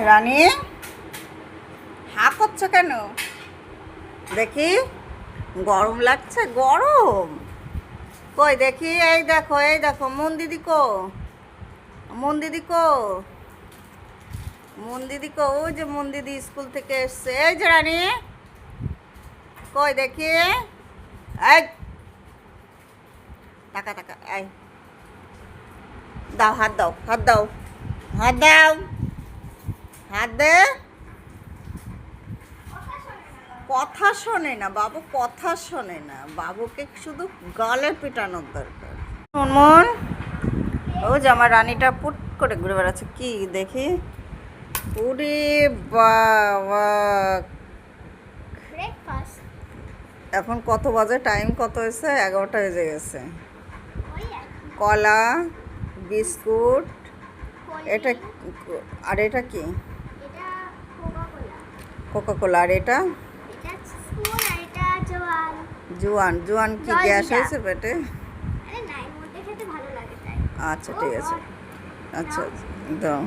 রানী হা করছো কেন? দেখি গরম লাগছে। গরম কই দেখি। এই দেখো মন দিদি কো, মন দিদি কো, মন দিদি কো। ওই যে মন দিদি স্কুল থেকে এসছে। এই যে রানী কই দেখি। এই টাকা টাকা। এই দাও, হাত দাও, হাত দাও, হাত দাও, হাত দে। কথা শোনে না বাবু, কথা শোনে না। বাবুকে শুধু গালে পিটানোর দরকার। মন ও যে আমার রানীটা পুট করে ঘুরে বেড়াচ্ছে। কি দেখি। উরে বাবা, এখন কত বাজে? টাইম কত হয়েছে? 11টা বেজে গেছে। কলা, বিস্কুট, এটা আর এটা কি? কোকা কোলা। আর এটা জোয়ান। জোয়ান কি গ্যাস হয়েছে পেটে? আচ্ছা ঠিক আছে। আচ্ছা দাও।